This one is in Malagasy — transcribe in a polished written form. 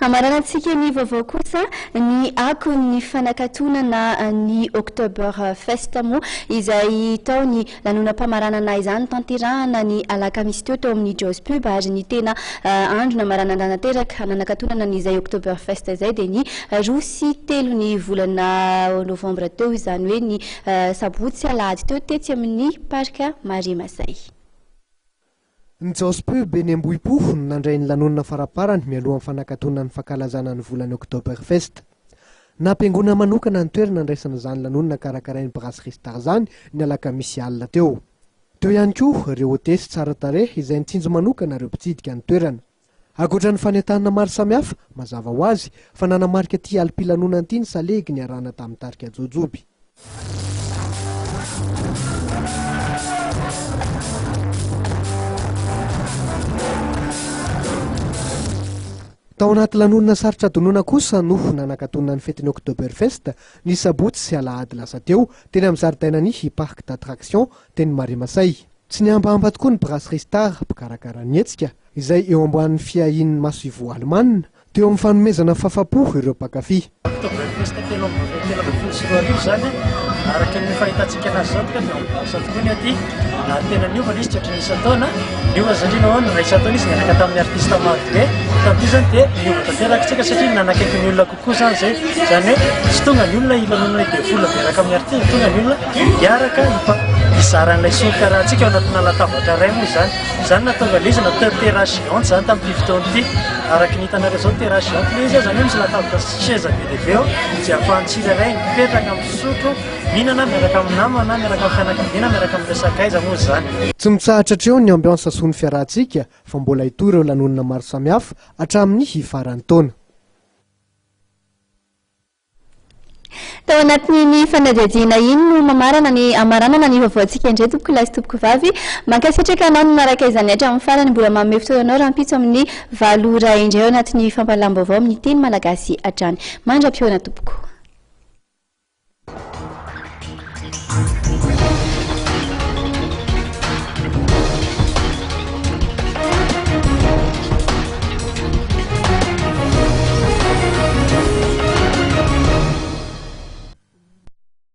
Amaranantsika ny vaovao kosa ny akon'ny fanakatonana ny Oktoberfest moa izay tao ny lanonam-pamaranana izany tanterahana ny alakamisy teo amin'ny Jos Pub ary ny tena andro namaranana nateraka nanakatonana n'izay Oktoberfest izay dia ny 23 ny volana novambra teo izany hoe ny sabotsy alahady teo tetsy amin'ny parka Maria Masay. Ny Jos Pub eny Ambohipo nandray ny lanonana faraparany mialohan'ny fanakatonana ny fankalazana ny volana Oktoberfest. Nampiaingona manokana ny toerana nandraisana izany lanonana karakarain'ny Brasserie Tarzany ny alakamisy alina teo. Teo ihany koa ireo hôtesy tsara tarehy izay nitsinjo manokana ireo mpitsidika ny toerana. Ankoatra ny fanentanana maro samihafa, mazava ho azy fa nanamarika ty alim-pilanonana ity ny salegy ny arahana tamin'ny tarika Jojoby. Tao anaty lanonana sarotra donona kosa no nanakatonana ny fetiny Oktoberfest ny sabotsy sy alahady lasa teo teny amin'ny zaridainan'ny parc d'attraction teny Maria Masay. Tsy niambahamba tokoa ny Brasserie Star mpikarakara ny hetsika izay eo amboan'ny fiahin'ny maso ivo Allemana teo amin'ny fanomezana fafapo ireo mpakafy. Oktoberfest telo zany araka ny fahitantsika anazy zao tokoa ny aty tena niova izy tsy ohatran'ny isa-taona niova zandrina ao ny ray isa-taona izy nianaka tamin'ny artiste maro be tamin'ity zany dia niova tanteraka satria nanakaiky ny olona kokoa zany zay zany hoe tsy tonga ny olona ilanonana dia vola beraka amin'ny artiste tonga ny olona hiaraka izaran'ilay solika raha antsika ao anatina latabatra ray moa zany natonga le izy natao terrasse géante zany tamin'ity fotoana ity araka ny hitanareo zao terrasse géante le izy zany hoe misy latabatra chaise be dia be ao izay ahafahantsika ray mipetraka amin'ny sotro mihinana miaraka amin'ny namana miaraka amin'ny fianakaviana miaraka amin'ny resakaiza moa zany. Tsy mitsahatra hatreo ny ambiansa sy ny fiarahantsika fa mbola hitohy ireo lanonana maro samihafa hatramin'ny hifaran'ny taona. Tao anatin'ny fanadihadiana iny no mamarana ny amaranana ny vaovaontsika indray tompoko lahy sy tompoko vavy mankasitraka anao no naraka izany hatramin'ny farany mbola manome fotoanao raha mpitso amin'ny 8 ora indray ao anatin'ny fampalam-baovao amin'ny teny malagasy hatrany mandra-pioana tompoko.